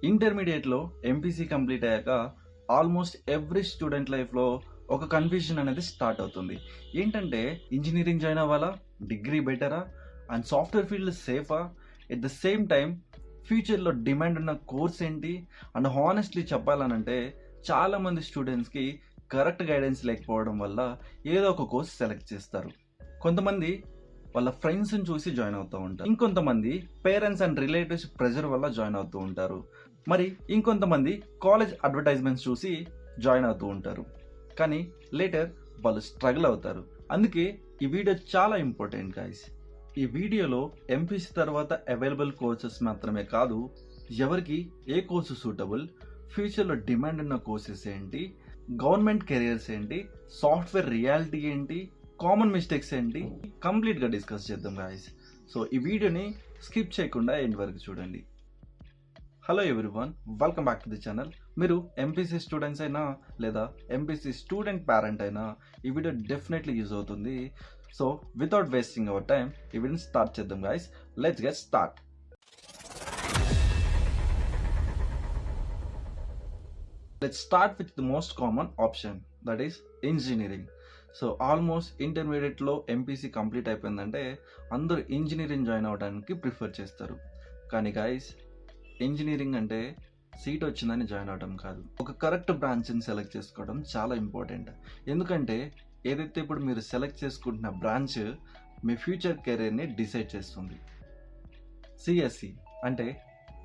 ఇంటర్మీడియట్లో MPC complete అయ్యాక almost every student లైఫ్లో ఒక కన్ఫ్యూజన్ అనేది స్టార్ట్ అవుతుంది. ఏంటంటే ఇంజనీరింగ్ జాయిన్ అవ్వాలా, డిగ్రీ బెటరా, అండ్ సాఫ్ట్వేర్ ఫీల్డ్ సేఫా, ఎట్ ద సేమ్ టైం ఫ్యూచర్లో డిమాండ్ ఉన్న కోర్స్ ఏంటి, అండ్ హానెస్ట్లీ చెప్పాలనంటే చాలామంది స్టూడెంట్స్కి కరెక్ట్ గైడెన్స్ లేకపోవడం వల్ల ఏదో ఒక కోర్స్ సెలెక్ట్ చేస్తారు. కొంతమంది వాళ్ళ ఫ్రెండ్స్ని చూసి జాయిన్ అవుతూ ఉంటారు, ఇంకొంతమంది పేరెంట్స్ అండ్ రిలేటివ్స్ ప్రెజర్ వల్ల జాయిన్ అవుతూ ఉంటారు, మరి ఇంకొంతమంది కాలేజ్ అడ్వర్టైజ్మెంట్స్ చూసి జాయిన్ అవుతూ ఉంటారు. కానీ లేటర్ వాళ్ళు స్ట్రగుల్ అవుతారు. అందుకే ఈ వీడియో చాలా ఇంపార్టెంట్ గైస్. ఈ వీడియోలో ఎంపీసీ తర్వాత అవైలబుల్ కోర్సెస్ మాత్రమే కాదు, ఎవరికి ఏ కోర్సు సూటబుల్, ఫ్యూచర్లో డిమాండ్ ఉన్న కోర్సెస్ ఏంటి, గవర్నమెంట్ కెరియర్స్ ఏంటి, సాఫ్ట్వేర్ రియాలిటీ ఏంటి, కామన్ మిస్టేక్స్ ఏంటి, కంప్లీట్గా డిస్కస్ చేద్దాం గాయస్. సో ఈ వీడియోని స్కిప్ చేయకుండా ఎండ్ వరకు చూడండి. Hello everyone, welcome back to the channel. మీరు ఎంపీసీ స్టూడెంట్స్ అయినా లేదా ఎంపీసీ స్టూడెంట్ పేరెంట్ అయినా ఈ వీడియో డెఫినెట్లీ యూజ్ అవుతుంది. So without wasting hour time ఈ వీడియోని స్టార్ట్ చేద్దాం guys. Let's get start. Let's start with the most common option, that is engineering. So almost ఇంటర్మీడియట్లో ఎంపీసీ కంప్లీట్ అయిపోయిందంటే అందరూ ఇంజనీరింగ్ జాయిన్ అవ్వడానికి ప్రిఫర్ చేస్తారు. కానీ గాయస్, ఇంజనీరింగ్ అంటే సీట్ వచ్చిందని జాయిన్ అవడం కాదు, ఒక కరెక్ట్ బ్రాంచ్ని సెలెక్ట్ చేసుకోవడం చాలా ఇంపార్టెంట్. ఎందుకంటే ఏదైతే ఇప్పుడు మీరు సెలెక్ట్ చేసుకుంటున్న బ్రాంచ్ మీ ఫ్యూచర్ కెరీర్ని డిసైడ్ చేస్తుంది. సిఎస్సి అంటే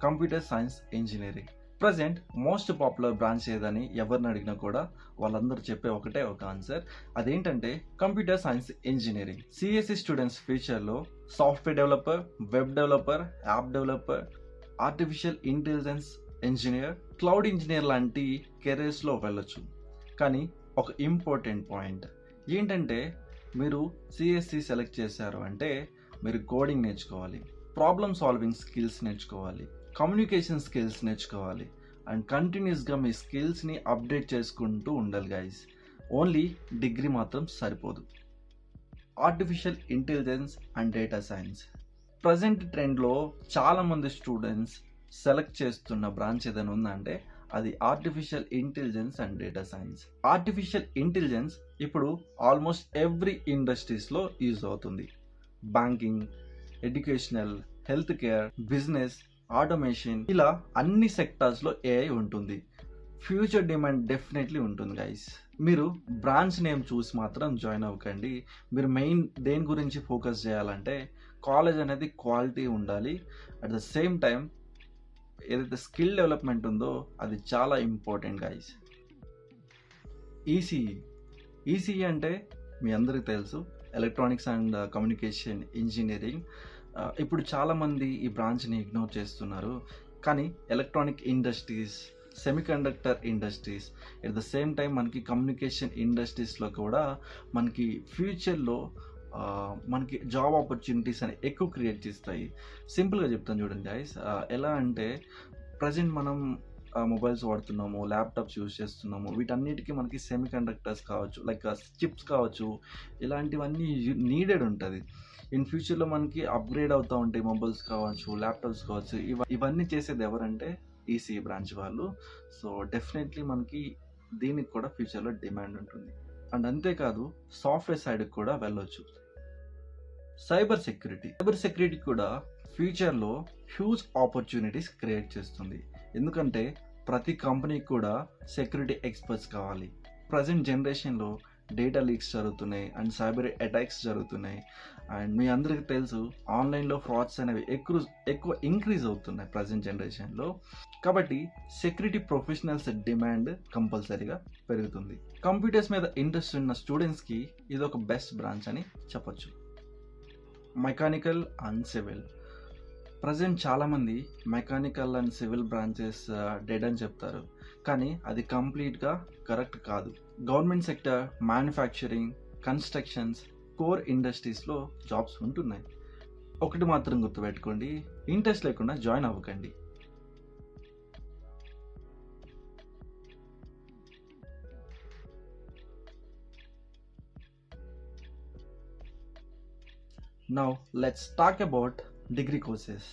computer science engineering. Present most popular branch ఏదని ఎవరిని అడిగినా కూడా వాళ్ళందరూ చెప్పే ఒకటే ఒక ఆన్సర్, అదేంటంటే computer science engineering. CSC students ఫ్యూచర్లో software developer, web developer, app developer, artificial intelligence engineer, cloud engineer లాంటి కెరీర్స్లో వెళ్ళొచ్చు. కానీ ఒక ఇంపార్టెంట్ పాయింట్ ఏంటంటే, మీరు సిఎస్సి సెలెక్ట్ చేశారు అంటే మీరు కోడింగ్ నేర్చుకోవాలి, ప్రాబ్లమ్ సాల్వింగ్ స్కిల్స్ నేర్చుకోవాలి, కమ్యూనికేషన్ స్కిల్స్ నేర్చుకోవాలి, అండ్ కంటిన్యూస్గా మీ స్కిల్స్ని అప్డేట్ చేసుకుంటూ ఉండాలి గైస్. ఓన్లీ డిగ్రీ మాత్రం సరిపోదు. Artificial intelligence and data science present ట్రెండ్లో చాలామంది స్టూడెంట్స్ సెలెక్ట్ చేస్తున్న బ్రాంచ్ ఏదైనా ఉందంటే అది artificial intelligence and data science. Artificial intelligence ఇప్పుడు ఆల్మోస్ట్ ఎవ్రీ ఇండస్ట్రీస్లో యూజ్ అవుతుంది. Banking, educational, health care, business, automation, ఇలా అన్ని సెక్టార్స్లో ఏఐ ఉంటుంది. ఫ్యూచర్ డిమాండ్ డెఫినెట్లీ ఉంటుంది గైస్. మీరు బ్రాంచ్ నేమ్ చూసి మాత్రం జాయిన్ అవ్వకండి. మీరు మెయిన్ దేని గురించి ఫోకస్ చేయాలంటే కాలేజ్ అనేది క్వాలిటీ ఉండాలి, అట్ ద సేమ్ టైం ఏదైతే స్కిల్ డెవలప్మెంట్ ఉందో అది చాలా ఇంపార్టెంట్ గైస్. ఈసీఈ అంటే మీ అందరికీ తెలుసు, ఎలక్ట్రానిక్స్ అండ్ కమ్యూనికేషన్ ఇంజనీరింగ్. ఇప్పుడు చాలామంది ఈ బ్రాంచ్ని ఇగ్నోర్ చేస్తున్నారు. కానీ electronic industries, semiconductor industries, at the same time మనకి కమ్యూనికేషన్ ఇండస్ట్రీస్లో కూడా మనకి ఫ్యూచర్లో మనకి జాబ్ ఆపర్చునిటీస్ అని ఎక్కువ క్రియేట్ చేస్తాయి. సింపుల్గా చెప్తాను చూడండి గైస్. ఎలా అంటే ప్రజెంట్ మనం మొబైల్స్ వాడుతున్నాము, ల్యాప్టాప్స్ యూజ్ చేస్తున్నాము, వీటన్నిటికీ మనకి సెమీ కండక్టర్స్ కావచ్చు, లైక్ చిప్స్ కావచ్చు, ఇలాంటివన్నీ నీడెడ్ ఉంటుంది. ఇన్ ఫ్యూచర్లో మనకి అప్గ్రేడ్ అవుతూ ఉంటాయి, మొబైల్స్ కావచ్చు, ల్యాప్టాప్స్ కావచ్చు. ఇవన్నీ చేసేది ఎవరంటే ఈసీఈ బ్రాంచ్ వాళ్ళు. సో డెఫినెట్లీ మనకి దీనికి కూడా ఫ్యూచర్లో డిమాండ్ ఉంటుంది. అండ్ అంతేకాదు సాఫ్ట్వేర్ సైడ్కి కూడా వెళ్ళొచ్చు. సైబర్ సెక్యూరిటీ కూడా ఫ్యూచర్లో హ్యూజ్ ఆపర్చునిటీస్ క్రియేట్ చేస్తుంది. ఎందుకంటే ప్రతి కంపెనీకి కూడా సెక్యూరిటీ ఎక్స్పర్ట్స్ కావాలి. ప్రజెంట్ జనరేషన్లో డేటా లీక్స్ జరుగుతున్నాయి అండ్ సైబర్ అటాక్స్ జరుగుతున్నాయి. అండ్ మీ అందరికీ తెలుసు ఆన్లైన్లో ఫ్రాడ్స్ అనేవి ఎక్కువ ఇంక్రీజ్ అవుతున్నాయి ప్రజెంట్ జనరేషన్లో. కాబట్టి సెక్యూరిటీ ప్రొఫెషనల్స్ డిమాండ్ కంపల్సరీగా పెరుగుతుంది. కంప్యూటర్స్ మీద ఇంట్రెస్ట్ ఉన్న స్టూడెంట్స్కి ఇది ఒక బెస్ట్ బ్రాంచ్ అని చెప్పొచ్చు. Mechanical and civil. ప్రజెంట్ చాలామంది mechanical and civil branches dead అని చెప్తారు, కానీ అది కంప్లీట్గా కరెక్ట్ కాదు. Government sector, manufacturing, constructions, core ఇండస్ట్రీస్లో జాబ్స్ ఉంటున్నాయి. ఒకటి మాత్రం గుర్తుపెట్టుకోండి, ఇంట్రెస్ట్ లేకుండా జాయిన్ అవ్వకండి. Now let's talk about degree courses.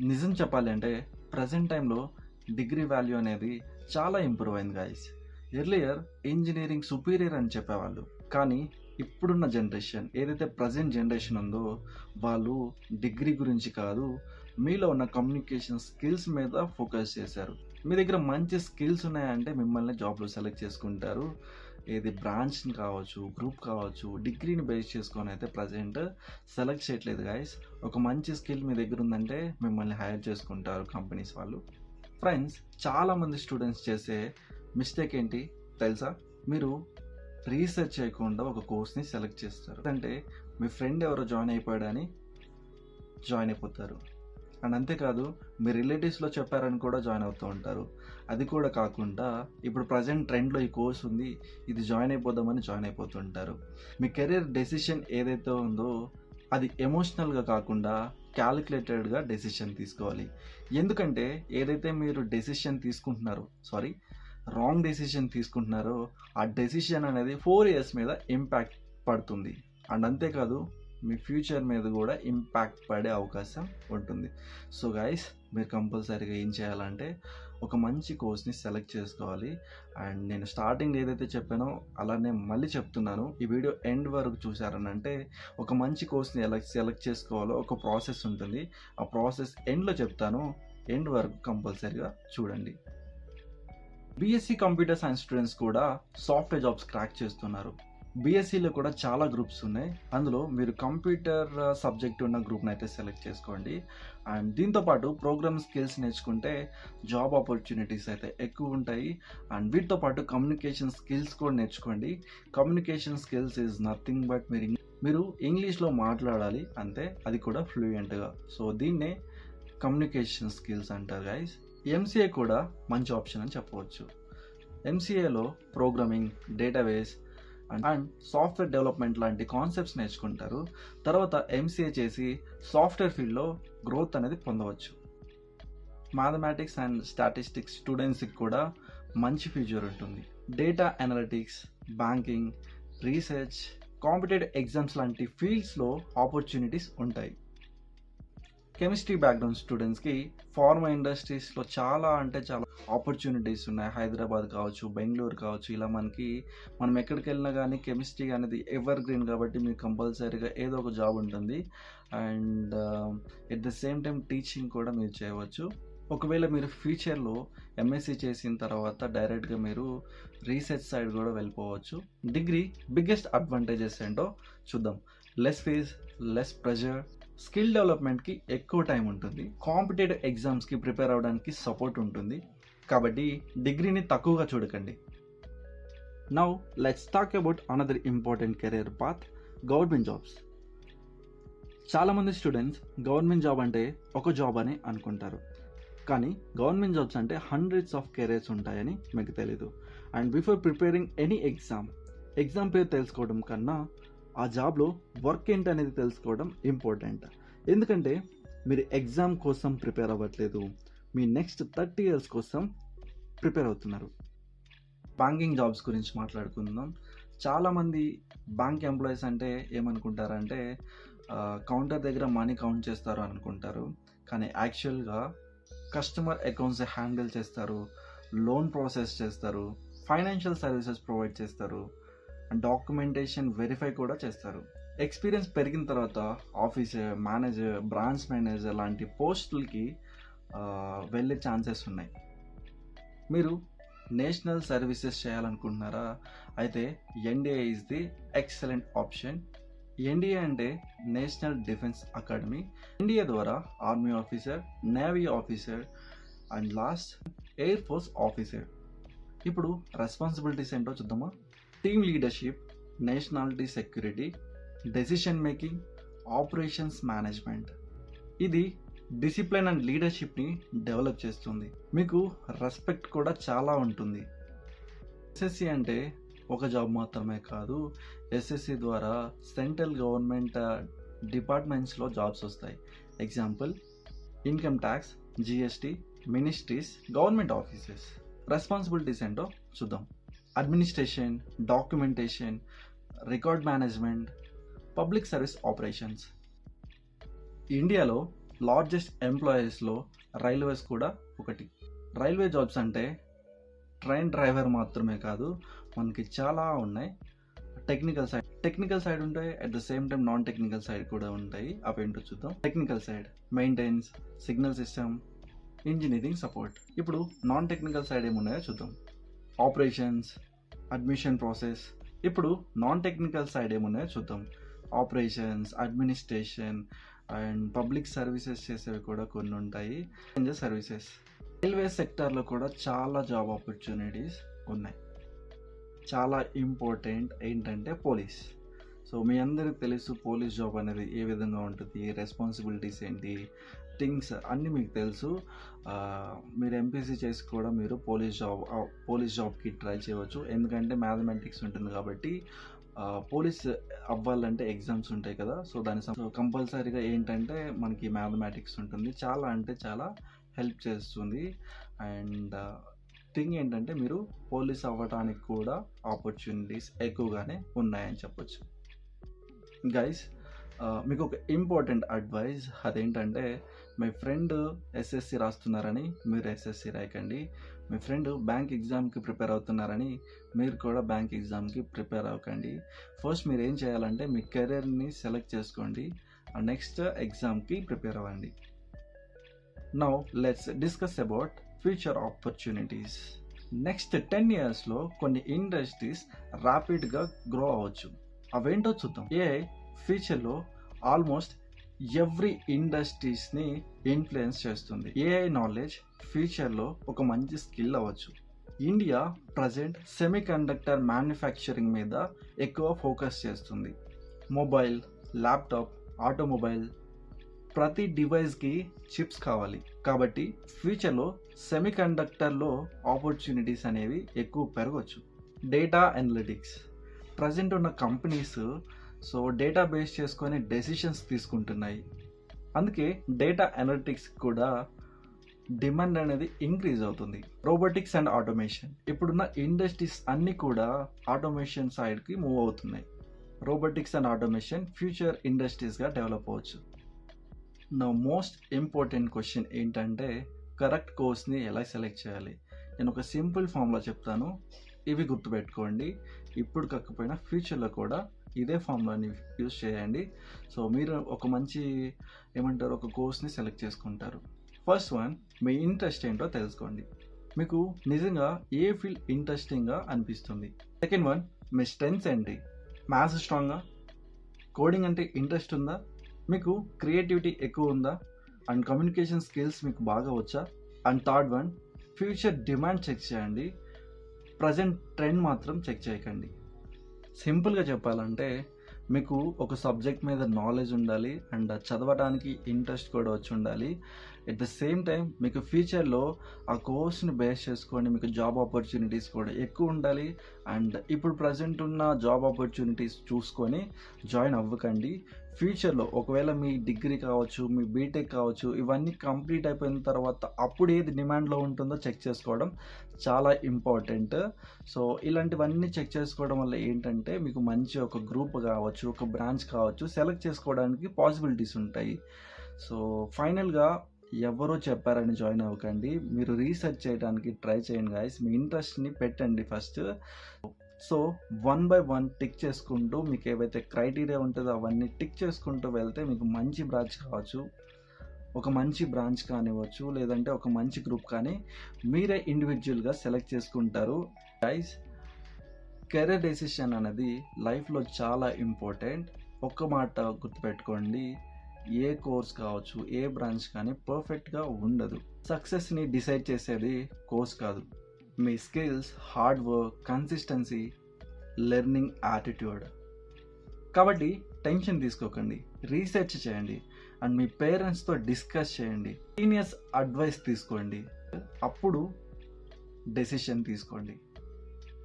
నిజం చెప్పాలి అంటే ప్రజెంట్ టైంలో డిగ్రీ వాల్యూ అనేది చాలా ఇంప్రూవ్ అయింది గైస్. ఎర్లియర్ ఇంజనీరింగ్ సుపీరియర్ అని చెప్పేవాళ్ళు, కానీ ఇప్పుడున్న జనరేషన్ ఏదైతే ప్రజెంట్ జనరేషన్ ఉందో వాళ్ళు డిగ్రీ గురించి కాదు, మీలో ఉన్న కమ్యూనికేషన్ స్కిల్స్ మీద ఫోకస్ చేశారు. మీ దగ్గర మంచి స్కిల్స్ ఉన్నాయంటే మిమ్మల్ని జాబ్లో సెలెక్ట్ చేసుకుంటారు. ఏది బ్రాంచ్ కావచ్చు, గ్రూప్ కావచ్చు, డిగ్రీని బేస్ చేసుకొని అయితే ప్రజెంట్ సెలెక్ట్ చేయట్లేదు గైస్. ఒక మంచి స్కిల్ మీ దగ్గర ఉందంటే మిమ్మల్ని హైర్ చేసుకుంటారు కంపెనీస్ వాళ్ళు. ఫ్రెండ్స్, చాలామంది స్టూడెంట్స్ చేసే మిస్టేక్ ఏంటి తెలుసా? మీరు రీసెర్చ్ చేయకుండా ఒక కోర్స్ని సెలెక్ట్ చేస్తారు. అంటే మీ ఫ్రెండ్ ఎవరో జాయిన్ అయిపోయాడని జాయిన్ అయిపోతారు. అండ్ అంతేకాదు, మీ రిలేటివ్స్లో చెప్పారని కూడా జాయిన్ అవుతూ ఉంటారు. అది కూడా కాకుండా ఇప్పుడు ప్రజెంట్ ట్రెండ్లో ఈ కోర్స్ ఉంది, ఇది జాయిన్ అయిపోదామని జాయిన్ అయిపోతుంటారు. మీ కెరీర్ డెసిషన్ ఏదైతే ఉందో అది ఎమోషనల్గా కాకుండా క్యాలిక్యులేటెడ్గా డెసిషన్ తీసుకోవాలి. ఎందుకంటే ఏదైతే మీరు డెసిషన్ తీసుకుంటున్నారో రాంగ్ డెసిషన్ తీసుకుంటున్నారో ఆ డెసిషన్ అనేది 4 years మీద ఇంపాక్ట్ పడుతుంది. అండ్ అంతేకాదు, మీ ఫ్యూచర్ మీద కూడా ఇంపాక్ట్ పడే అవకాశం ఉంటుంది. సో గైస్, మీరు కంపల్సరీగా ఏం చేయాలంటే ఒక మంచి కోర్స్ని సెలెక్ట్ చేసుకోవాలి. అండ్ నేను స్టార్టింగ్ ఏదైతే చెప్పానో అలానే మళ్ళీ చెప్తున్నాను, ఈ వీడియో ఎండ్ వరకు చూసారనంటే ఒక మంచి కోర్స్ని ఎలా సెలెక్ట్ చేసుకోవాలో ఒక ప్రాసెస్ ఉంటుంది. ఆ ప్రాసెస్ ఎండ్లో చెప్తాను, ఎండ్ వరకు కంపల్సరీగా చూడండి. బీఎస్సీ కంప్యూటర్ సైన్స్ స్టూడెంట్స్ కూడా సాఫ్ట్వేర్ జాబ్స్ క్రాక్ చేస్తున్నారు. బీఎస్సీలో కూడా చాలా గ్రూప్స్ ఉన్నాయి. అందులో మీరు కంప్యూటర్ సబ్జెక్ట్ ఉన్న గ్రూప్ని అయితే సెలెక్ట్ చేసుకోండి. అండ్ దీంతోపాటు ప్రోగ్రామ్ స్కిల్స్ నేర్చుకుంటే జాబ్ ఆపర్చునిటీస్ అయితే ఎక్కువ ఉంటాయి. అండ్ వీటితో పాటు కమ్యూనికేషన్ స్కిల్స్ కూడా నేర్చుకోండి. Communication skills is nothing but మీరు ఇంగ్లీష్లో మాట్లాడాలి అంతే, అది కూడా ఫ్లూయెంట్గా. సో దీన్నే కమ్యూనికేషన్ స్కిల్స్ అంటారు గైస్. ఎంసీఏ కూడా మంచి ఆప్షన్ అని చెప్పవచ్చు. ఎంసీఏలో programming, database and software development లాంటి కాన్సెప్ట్స్ నేర్చుకుంటారు. తర్వాత ఎంసీఏ చేసి సాఫ్ట్వేర్ ఫీల్డ్లో గ్రోత్ అనేది పొందవచ్చు. మ్యాథమెటిక్స్ అండ్ స్టాటిస్టిక్స్ స్టూడెంట్స్కి కూడా మంచి ఫ్యూచర్ ఉంటుంది. Data analytics, banking, research, competitive exams లాంటి ఫీల్డ్స్లో ఆపర్చునిటీస్ ఉంటాయి. కెమిస్ట్రీ బ్యాక్గ్రౌండ్ స్టూడెంట్స్కి ఫార్మా ఇండస్ట్రీస్లో చాలా ఆపర్చునిటీస్ ఉన్నాయి. హైదరాబాద్ కావచ్చు, బెంగళూరు కావచ్చు, ఇలా మనం ఎక్కడికి వెళ్ళినా కానీ కెమిస్ట్రీ అనేది ఎవర్ గ్రీన్ కాబట్టి మీకు కంపల్సరీగా ఏదో ఒక జాబ్ ఉంటుంది. And at the same time teaching కూడా మీరు చేయవచ్చు. ఒకవేళ మీరు ఫ్యూచర్లో ఎంఎస్సీ చేసిన తర్వాత డైరెక్ట్గా మీరు రీసెర్చ్ సైడ్ కూడా వెళ్ళిపోవచ్చు. డిగ్రీ బిగ్గెస్ట్ అడ్వాంటేజెస్ ఏంటో చూద్దాం. Less fees, less pressure, skill డెవలప్మెంట్కి ఎక్కువ టైం ఉంటుంది, కాంపిటేటివ్ ఎగ్జామ్స్కి ప్రిపేర్ అవ్వడానికి సపోర్ట్ ఉంటుంది. కాబట్టి డిగ్రీని తక్కువగా చూడకండి. Now let's talk about another important career path, government jobs. చాలామంది స్టూడెంట్స్ గవర్నమెంట్ జాబ్ అంటే ఒక జాబ్ అని అనుకుంటారు, కానీ గవర్నమెంట్ జాబ్స్ అంటే హండ్రెడ్స్ ఆఫ్ కెరీర్స్ ఉంటాయని మీకు తెలీదు. And before preparing any exam పేరు తెలుసుకోవడం కన్నా ఆ జాబ్లో వర్క్ ఏంటి అనేది తెలుసుకోవడం ఇంపార్టెంట్. ఎందుకంటే మీరు ఎగ్జామ్ కోసం ప్రిపేర్ అవ్వట్లేదు, మీ నెక్స్ట్ 30 years కోసం ప్రిపేర్ అవుతున్నారు. బ్యాంకింగ్ జాబ్స్ గురించి మాట్లాడుకుందాం. చాలామంది బ్యాంక్ ఎంప్లాయీస్ అంటే ఏమనుకుంటారంటే కౌంటర్ దగ్గర మనీ కౌంట్ చేస్తారు అనుకుంటారు, కానీ యాక్చువల్గా కస్టమర్ అకౌంట్స్ హ్యాండిల్ చేస్తారు, లోన్ ప్రాసెస్ చేస్తారు, ఫైనాన్షియల్ సర్వీసెస్ ప్రొవైడ్ చేస్తారు, డాక్యుమెంటేషన్ వెరిఫై కూడా చేస్తారు. ఎక్స్పీరియన్స్ పెరిగిన తర్వాత ఆఫీసర్, మేనేజర్, బ్రాంచ్ మేనేజర్ లాంటి పోస్టులకి వెళ్ళే ఛాన్సెస్ ఉన్నాయి. మీరు నేషనల్ సర్వీసెస్ చేయాలనుకుంటున్నారా? అయితే NDA is the excellent option. NDA అంటే నేషనల్ డిఫెన్స్ అకాడమీ. ఎన్డీఏ ద్వారా army officer, navy officer and last air force officer. ఇప్పుడు రెస్పాన్సిబిలిటీస్ ఏంటో చూద్దామా? Team leadership, nationality security, decision making, operations management. ఇది డిసిప్లిన్ అండ్ లీడర్షిప్ని డెవలప్ చేస్తుంది. మీకు respect కూడా చాలా ఉంటుంది. ఎస్ఎస్సి అంటే ఒక జాబ్ మాత్రమే కాదు, ఎస్ఎస్సి ద్వారా సెంట్రల్ గవర్నమెంట్ డిపార్ట్మెంట్స్లో జాబ్స్ వస్తాయి. Example income tax, GST, ministries, government offices. Responsibilities ఏంటో చూద్దాం. Administration, documentation, record management, public service operations. ఇండియాలో లార్జెస్ట్ ఎంప్లాయీస్లో రైల్వేస్ కూడా ఒకటి. రైల్వే జాబ్స్ అంటే ట్రైన్ డ్రైవర్ మాత్రమే కాదు, మనకి చాలా ఉన్నాయి. టెక్నికల్ సైడ్ ఉంటాయి, at the same time non technical side కూడా ఉంటాయి. అవేంటో చూద్దాం. Technical side maintenance, signal system, engineering support. ఇప్పుడు నాన్ టెక్నికల్ సైడ్ ఏమున్నాయో చూద్దాం. Operations, admission process. ఇప్పుడు నాన్ టెక్నికల్ సైడ్ ఏమున్నాయో చూద్దాం. Operations, administration and public services చేసేవి కూడా కొన్ని ఉంటాయి. సర్వీసెస్. రైల్వే సెక్టార్లో కూడా చాలా జాబ్ ఆపర్చునిటీస్ ఉన్నాయి. చాలా ఇంపార్టెంట్ ఏంటంటే పోలీస్. సో మీ అందరికి తెలుసు పోలీస్ జాబ్ అనేది ఏ విధంగా ఉంటుంది, రెస్పాన్సిబిలిటీస్ ఏంటి, థింగ్స్ అన్నీ మీకు తెలుసు. మీరు ఎంపీసీ చేసి కూడా మీరు పోలీస్ జాబ్కి ట్రై చేయవచ్చు. ఎందుకంటే మ్యాథమెటిక్స్ ఉంటుంది కాబట్టి. పోలీస్ అవ్వాలంటే ఎగ్జామ్స్ ఉంటాయి కదా, సో కంపల్సరీగా ఏంటంటే మనకి మ్యాథమెటిక్స్ ఉంటుంది. చాలా అంటే చాలా హెల్ప్ చేస్తుంది. అండ్ థింగ్ ఏంటంటే మీరు పోలీస్ అవ్వడానికి కూడా ఆపర్చునిటీస్ ఎక్కువగానే ఉన్నాయని చెప్పొచ్చు. గైస్, మీకు ఒక ఇంపార్టెంట్ అడ్వైస్, అదేంటంటే మీ ఫ్రెండ్ ఎస్ఎస్సి రాస్తున్నారని మీరు ఎస్ఎస్సి రాయకండి. మీ ఫ్రెండ్ బ్యాంక్ ఎగ్జామ్కి ప్రిపేర్ అవుతున్నారని మీరు కూడా బ్యాంక్ ఎగ్జామ్కి ప్రిపేర్ అవ్వకండి. ఫస్ట్ మీరు ఏం చేయాలంటే మీ కెరీర్ని సెలెక్ట్ చేసుకోండి, నెక్స్ట్ ఎగ్జామ్కి ప్రిపేర్ అవ్వండి. Now let's discuss about future opportunities. Next 10 yearsలో కొన్ని ఇండస్ట్రీస్ ర్యాపిడ్గా గ్రో అవ్వచ్చు. అవేంటో చూద్దాం. ఏఐ ఫ్యూచర్లో ఆల్మోస్ట్ ఎవ్రీ ఇండస్ట్రీస్ని ఇన్ఫ్లుయెన్స్ చేస్తుంది. ఏఐ నాలెడ్జ్ ఫ్యూచర్లో ఒక మంచి స్కిల్ అవ్వచ్చు. ఇండియా ప్రజెంట్ సెమీకండక్టర్ మ్యానుఫ్యాక్చరింగ్ మీద ఎక్కువ ఫోకస్ చేస్తుంది. మొబైల్, ల్యాప్టాప్, ఆటోమొబైల్ ప్రతి డివైస్కి చిప్స్ కావాలి. కాబట్టి ఫ్యూచర్లో సెమీకండక్టర్లో ఆపర్చునిటీస్ అనేవి ఎక్కువ పెరగవచ్చు. Data analytics. ప్రజెంట్ ఉన్న కంపెనీస్ డేటా బేస్ చేసుకొని డెసిషన్స్ తీసుకుంటున్నాయి. అందుకే డేటా అనలిటిక్స్ కూడా డిమాండ్ అనేది ఇంక్రీజ్ అవుతుంది. Robotics and automation. ఇప్పుడున్న ఇండస్ట్రీస్ అన్నీ కూడా ఆటోమేషన్ సైడ్కి మూవ్ అవుతున్నాయి. రోబోటిక్స్ అండ్ ఆటోమేషన్ ఫ్యూచర్ ఇండస్ట్రీస్గా డెవలప్ అవ్వచ్చు. నా మోస్ట్ ఇంపార్టెంట్ క్వశ్చన్ ఏంటంటే కరెక్ట్ కోర్స్ని ఎలా సెలెక్ట్ చేయాలి. నేను ఒక సింపుల్ ఫామ్లో చెప్తాను, ఇవి గుర్తుపెట్టుకోండి. ఇప్పుడు కాకపోయినా ఫ్యూచర్లో కూడా ఇదే ఫామ్లోని యూజ్ చేయండి. సో మీరు ఒక మంచి ఒక కోర్స్ని సెలెక్ట్ చేసుకుంటారు. ఫస్ట్ వన్, మీ ఇంట్రెస్ట్ ఏంటో తెలుసుకోండి. మీకు నిజంగా ఏ ఫీల్డ్ ఇంట్రెస్టింగ్గా అనిపిస్తుంది. సెకండ్ వన్, మీ స్ట్రెంగ్స్ ఏంటి. మ్యాథ్స్ స్ట్రాంగా, కోడింగ్ అంటే ఇంట్రెస్ట్ ఉందా, మీకు క్రియేటివిటీ ఎక్కువ ఉందా, అండ్ కమ్యూనికేషన్ స్కిల్స్ మీకు బాగా వచ్చా. And third one, future demand check చేయండి, ప్రజెంట్ ట్రెండ్ మాత్రం చెక్ చేయకండి. సింపుల్గా చెప్పాలంటే మీకు ఒక సబ్జెక్ట్ మీద నాలెడ్జ్ ఉండాలి అండ్ చదవడానికి ఇంట్రెస్ట్ కూడా వచ్చి ఉండాలి. ఎట్ ద సేమ్ టైం మీకు ఫ్యూచర్లో ఆ కోర్స్ని బేస్ చేసుకొని మీకు జాబ్ ఆపర్చునిటీస్ కూడా ఎక్కువ ఉండాలి. అండ్ ఇప్పుడు ప్రజెంట్ ఉన్న జాబ్ ఆపర్చునిటీస్ చూసుకొని జాయిన్ అవ్వకండి. ఫ్యూచర్లో ఒకవేళ మీ డిగ్రీ కావచ్చు, మీ బీటెక్ కావచ్చు, ఇవన్నీ కంప్లీట్ అయిపోయిన తర్వాత అప్పుడు ఏది డిమాండ్లో ఉంటుందో చెక్ చేసుకోవడం చాలా ఇంపార్టెంట్. సో ఇలాంటివన్నీ చెక్ చేసుకోవడం వల్ల ఏంటంటే మీకు మంచి ఒక గ్రూప్ కావచ్చు, ఒక బ్రాంచ్ కావచ్చు సెలెక్ట్ చేసుకోవడానికి పాసిబిలిటీస్ ఉంటాయి. సో ఫైనల్గా ఎవరో చెప్పారని జాయిన్ అవ్వకండి, మీరు రీసెర్చ్ చేయడానికి ట్రై చేయండి గైస్. మీ ఇంట్రెస్ట్ని పెట్టండి ఫస్ట్. సో 1 by 1 టిక్ చేసుకుంటూ మీకు ఏవైతే క్రైటీరియా ఉంటుందో అవన్నీ టిక్ చేసుకుంటూ వెళ్తే మీకు మంచి బ్రాంచ్ కావచ్చు, ఒక మంచి బ్రాంచ్ కానివ్వచ్చు, లేదంటే ఒక మంచి గ్రూప్ కానీ మీరే ఇండివిజువల్గా సెలెక్ట్ చేసుకుంటారు. గైస్, కెరీర్ డెసిషన్ అనేది లైఫ్లో చాలా ఇంపార్టెంట్. ఒక్క మాట గుర్తుపెట్టుకోండి, ఏ కోర్స్ కావచ్చు, ఏ బ్రాంచ్ కానీ పర్ఫెక్ట్గా ఉండదు. సక్సెస్ని డిసైడ్ చేసేది కోర్స్ కాదు, మీ skills, hard work, consistency, learning attitude. కాబట్టి టెన్షన్ తీసుకోకండి, రీసెర్చ్ చేయండి అండ్ మీ పేరెంట్స్తో డిస్కస్ చేయండి, సీనియర్స్ అడ్వైస్ తీసుకోండి, అప్పుడు డెసిషన్ తీసుకోండి.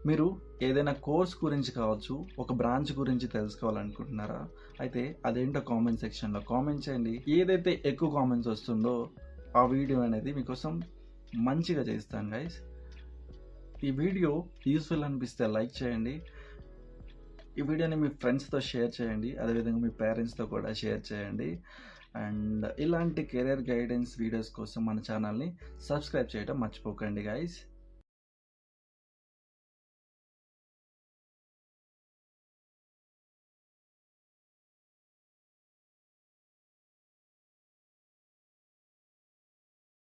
మీరు ఏదైనా కోర్స్ గురించి కావచ్చు, ఒక బ్రాంచ్ గురించి తెలుసుకోవాలనుకుంటున్నారా, అయితే అదేంటో కామెంట్ సెక్షన్లో కామెంట్ చేయండి. ఏదైతే ఎక్కువ కామెంట్స్ వస్తుందో ఆ వీడియో అనేది మీకోసం మంచిగా చేస్తాను గైస్. ఈ వీడియో యూస్ఫుల్ అనిపిస్తే లైక్ చేయండి, ఈ వీడియోని మీ ఫ్రెండ్స్తో షేర్ చేయండి, అదేవిధంగా మీ పేరెంట్స్తో కూడా షేర్ చేయండి. అండ్ ఇలాంటి కెరియర్ గైడెన్స్ వీడియోస్ కోసం మన ఛానల్ని సబ్స్క్రైబ్ చేయడం మర్చిపోకండి గైస్.